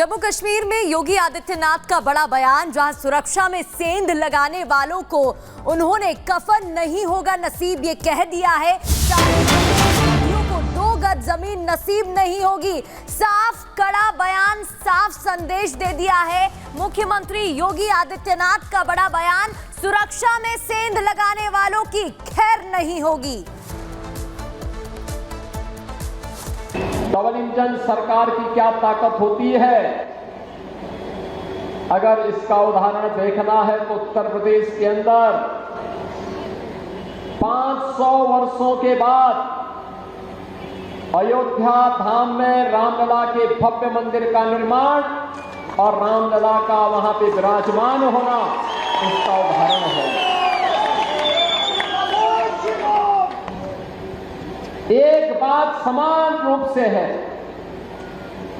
जम्मू कश्मीर में योगी आदित्यनाथ का बड़ा बयान, जहां सुरक्षा में सेंध लगाने वालों को उन्होंने कफन नहीं होगा नसीब ये कह दिया है। को 2 गज जमीन नसीब नहीं होगी। साफ कड़ा बयान, साफ संदेश दे दिया है मुख्यमंत्री योगी आदित्यनाथ का बड़ा बयान। सुरक्षा में सेंध लगाने वालों की खैर नहीं होगी। डबल इंजन सरकार की क्या ताकत होती है, अगर इसका उदाहरण देखना है तो उत्तर प्रदेश के अंदर 500 वर्षों के बाद अयोध्या धाम में रामलला के भव्य मंदिर का निर्माण और रामलला का वहां पे विराजमान होना इसका उदाहरण है। एक बात समान रूप से है,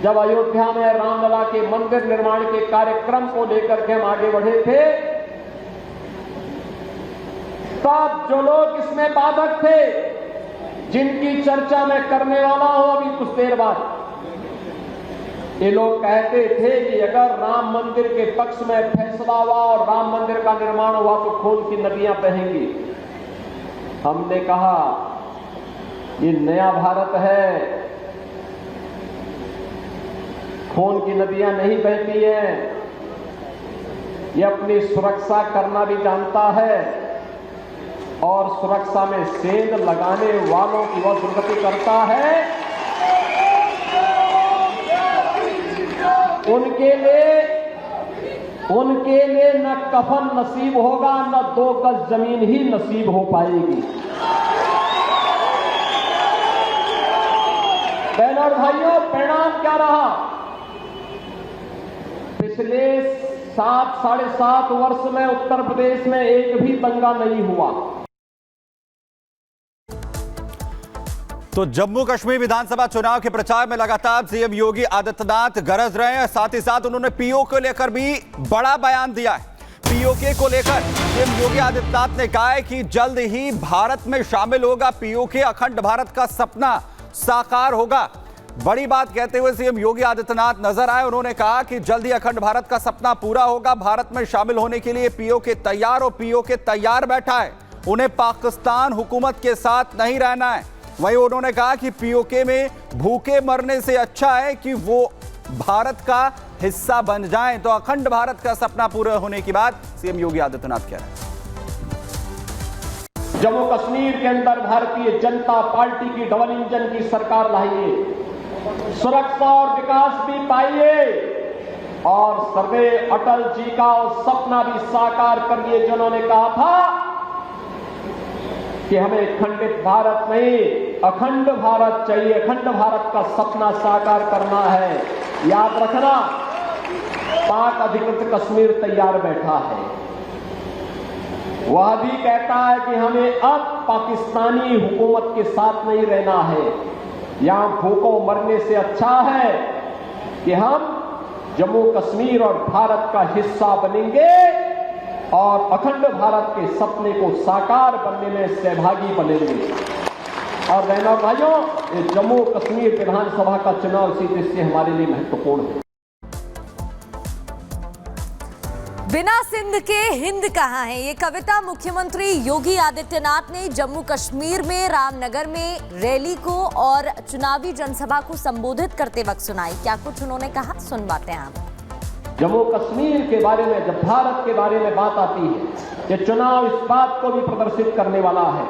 जब अयोध्या में रामलला के मंदिर निर्माण के कार्यक्रम को लेकर के हम आगे बढ़े थे, तब जो लोग इसमें बाधक थे, जिनकी चर्चा मैं करने वाला हूं अभी कुछ देर बाद, ये लोग कहते थे कि अगर राम मंदिर के पक्ष में फैसला हुआ और राम मंदिर का निर्माण हुआ तो खून की नदियां बहेंगी। हमने कहा ये नया भारत है, खून की नदियां नहीं बहती हैं। ये अपनी सुरक्षा करना भी जानता है और सुरक्षा में सेंध लगाने वालों की वह दुर्गति करता है। उनके लिए न कफन नसीब होगा, न 2 गज जमीन ही नसीब हो पाएगी। बहनों और भाइयों, परिणाम क्या रहा? पिछले 7-7.5 वर्ष में उत्तर प्रदेश में एक भी दंगा नहीं हुआ। तो जम्मू कश्मीर विधानसभा चुनाव के प्रचार में लगातार सीएम योगी आदित्यनाथ गरज रहे हैं। साथ ही साथ उन्होंने पीओ को लेकर भी बड़ा बयान दिया है। पीओके को लेकर सीएम योगी आदित्यनाथ ने कहा है कि जल्द ही भारत में शामिल होगा पीओके, अखंड भारत का सपना साकार होगा। बड़ी बात कहते हुए सीएम योगी आदित्यनाथ नजर आए। उन्होंने कहा कि जल्द ही अखंड भारत का सपना पूरा होगा। भारत में शामिल होने के लिए पीओके तैयार और पीओके तैयार बैठा है। उन्हें पाकिस्तान हुकूमत के साथ नहीं रहना है। वहीं उन्होंने कहा कि पीओके में भूखे मरने से अच्छा है कि वो भारत का हिस्सा बन जाएं। तो अखंड भारत का सपना पूरा होने की बात सीएम योगी आदित्यनाथ कह रहे हैं। जम्मू कश्मीर के अंदर भारतीय जनता पार्टी की डबल इंजन की सरकार लाइए, सुरक्षा और विकास भी पाइए और सर्वे अटल जी का सपना भी साकार करिए, जिन्होंने कहा था कि हमें खंडित भारत नहीं अखंड भारत चाहिए, अखंड भारत का सपना साकार करना है। याद रखना, पाक अधिकृत कश्मीर तैयार बैठा है। वह भी कहता है कि हमें अब पाकिस्तानी हुकूमत के साथ नहीं रहना है। यहां भूखों मरने से अच्छा है कि हम जम्मू कश्मीर और भारत का हिस्सा बनेंगे और अखंड भारत के सपने को साकार बनने में सहभागी बनेंगे। और बहनों और भाइयों, ये जम्मू कश्मीर विधानसभा का चुनाव इसी दृष्टि से हमारे लिए महत्वपूर्ण है। बिना सिंध के हिंद कहां है, ये कविता मुख्यमंत्री योगी आदित्यनाथ ने जम्मू कश्मीर में रामनगर में रैली को और चुनावी जनसभा को संबोधित करते वक्त सुनाई। क्या कुछ उन्होंने कहा, सुन बातें आप। जम्मू कश्मीर के बारे में जब भारत के बारे में बात आती है, ये चुनाव इस बात को भी प्रदर्शित करने वाला है।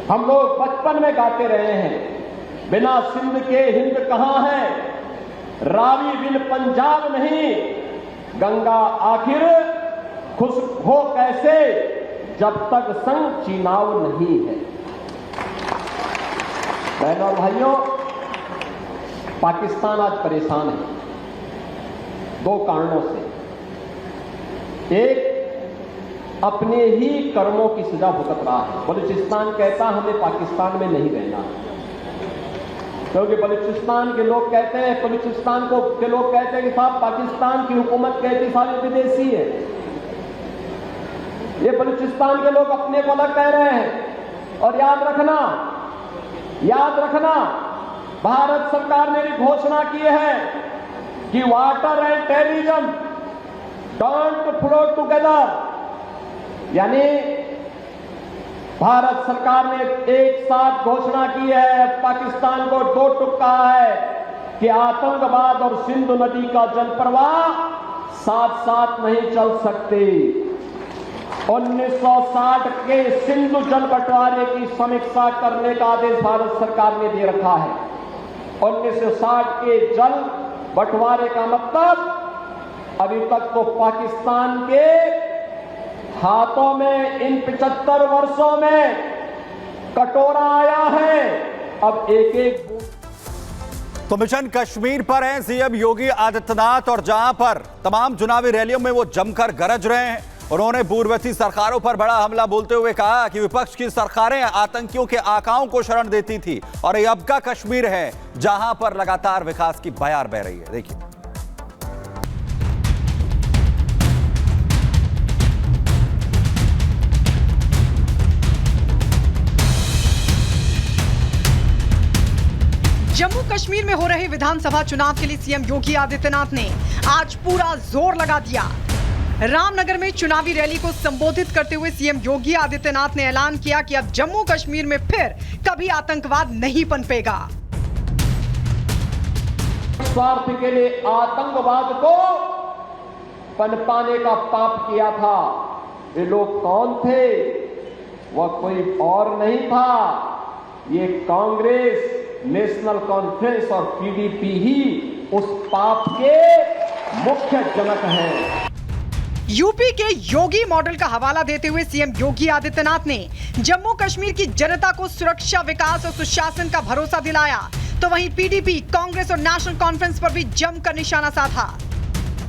हम लोग बचपन में गाते रहे हैं, बिना सिंध के हिंद कहां है, रावी बिन पंजाब नहीं, गंगा आखिर खुश हो कैसे, जब तक संग चीनाव नहीं है। बहनों और भाइयों, पाकिस्तान आज परेशान है 2 कारणों से। एक, अपने ही कर्मों की सजा भुगत रहा है। बलूचिस्तान कहता हमें पाकिस्तान में नहीं रहना, क्योंकि बलूचिस्तान के लोग कहते हैं, बलूचिस्तान के लोग कहते हैं कि साहब पाकिस्तान की हुकूमत कहती सारे विदेशी है। ये बलूचिस्तान के लोग अपने को अलग कह रहे हैं। और याद रखना, भारत सरकार ने भी घोषणा की है कि water and terrorism don't flow together, यानी भारत सरकार ने एक साथ घोषणा की है, पाकिस्तान को दो टुक कहा है कि आतंकवाद और सिंधु नदी का जलप्रवाह साथ साथ नहीं चल सकते। 1960 के सिंधु जल बंटवारे की समीक्षा करने का आदेश भारत सरकार ने दे रखा है। 1960 के जल बंटवारे का मतलब अभी तक तो पाकिस्तान के हाथों में इन 75 वर्षों में कटोरा आया है। अब एक एक तो मिशन कश्मीर पर हैं सीएम योगी आदित्यनाथ, और जहां पर तमाम चुनावी रैलियों में वो जमकर गरज रहे हैं। उन्होंने पूर्ववर्ती सरकारों पर बड़ा हमला बोलते हुए कहा कि विपक्ष की सरकारें आतंकियों के आकाओं को शरण देती थी और ये अब का कश्मीर है जहां पर लगातार विकास की बयार बह रही है। देखिए, जम्मू कश्मीर में हो रहे विधानसभा चुनाव के लिए सीएम योगी आदित्यनाथ ने आज पूरा जोर लगा दिया। रामनगर में चुनावी रैली को संबोधित करते हुए सीएम योगी आदित्यनाथ ने ऐलान किया कि अब जम्मू कश्मीर में फिर कभी आतंकवाद नहीं पनपेगा। स्वार्थ के लिए आतंकवाद को पनपाने का पाप किया था। ये लोग कौन थे? वह कोई और नहीं था, ये कांग्रेस, नेशनल कॉन्फ्रेंस और पीडीपी ही उस पाप के मुख्य जनक हैं। यूपी के योगी मॉडल का हवाला देते हुए सीएम योगी आदित्यनाथ ने जम्मू कश्मीर की जनता को सुरक्षा, विकास और सुशासन का भरोसा दिलाया, तो वहीं पीडीपी, कांग्रेस और नेशनल कॉन्फ्रेंस पर भी जमकर निशाना साधा।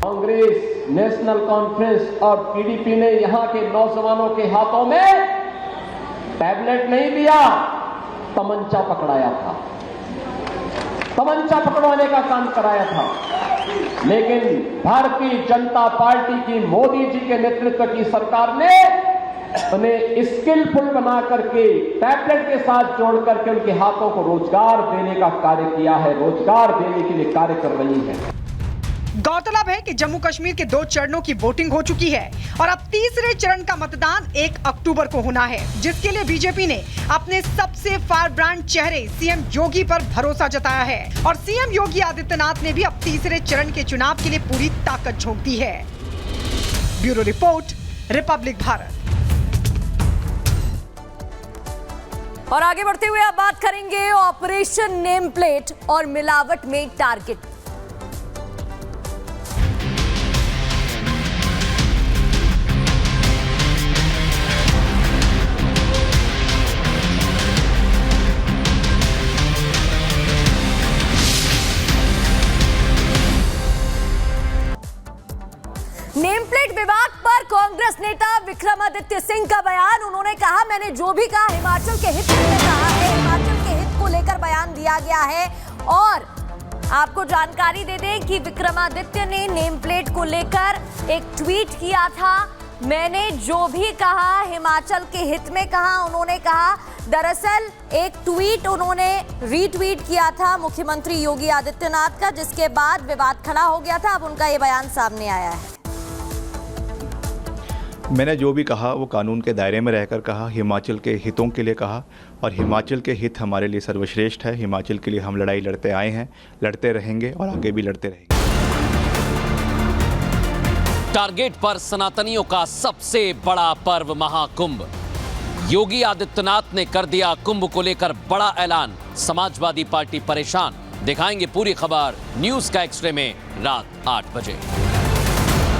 कांग्रेस, नेशनल कॉन्फ्रेंस और पीडीपी ने यहां के नौजवानों के हाथों में टैबलेट नहीं दिया, तमंचा पकड़ाया था, तमंचा पकड़वाने का काम कराया था। लेकिन भारतीय जनता पार्टी की, मोदी जी के नेतृत्व की सरकार ने उन्हें स्किलफुल बना करके टैबलेट के साथ जोड़ करके उनके हाथों को रोजगार देने का कार्य किया है, रोजगार देने के लिए कार्य कर रही है। गौरतलब है कि जम्मू कश्मीर के 2 चरणों की वोटिंग हो चुकी है और अब तीसरे चरण का मतदान 1 अक्टूबर को होना है, जिसके लिए बीजेपी ने अपने सबसे फायरब्रांड चेहरे सीएम योगी पर भरोसा जताया है और सीएम योगी आदित्यनाथ ने भी अब तीसरे चरण के चुनाव के लिए पूरी ताकत झोंक दी है। Bureau report, Republic Bharat. और आगे बढ़ते हुए अब बात करेंगे ऑपरेशन नेम प्लेट और मिलावट में टारगेट। नेम प्लेट विवाद पर कांग्रेस नेता विक्रमादित्य सिंह का बयान। उन्होंने कहा, मैंने जो भी कहा हिमाचल के हित में कहा है, हिमाचल के हित को लेकर बयान दिया गया है। और आपको जानकारी दे दें कि विक्रमादित्य ने नेम प्लेट को लेकर एक ट्वीट किया था। मैंने जो भी कहा हिमाचल के हित में कहा, उन्होंने कहा। दरअसल एक ट्वीट उन्होंने रीट्वीट किया था मुख्यमंत्री योगी आदित्यनाथ का, जिसके बाद विवाद खड़ा हो गया था। अब उनका ये बयान सामने आया है। मैंने जो भी कहा वो कानून के दायरे में रहकर कहा, हिमाचल के हितों के लिए कहा, और हिमाचल के हित हमारे लिए सर्वश्रेष्ठ है। हिमाचल के लिए हम लड़ाई लड़ते आए हैं, लड़ते रहेंगे और आगे भी लड़ते रहेंगे। टारगेट पर सनातनियों का सबसे बड़ा पर्व महाकुंभ। योगी आदित्यनाथ ने कर दिया कुंभ को लेकर बड़ा ऐलान। समाजवादी पार्टी परेशान। दिखाएंगे पूरी खबर न्यूज का एक्सरे में रात 8 बजे।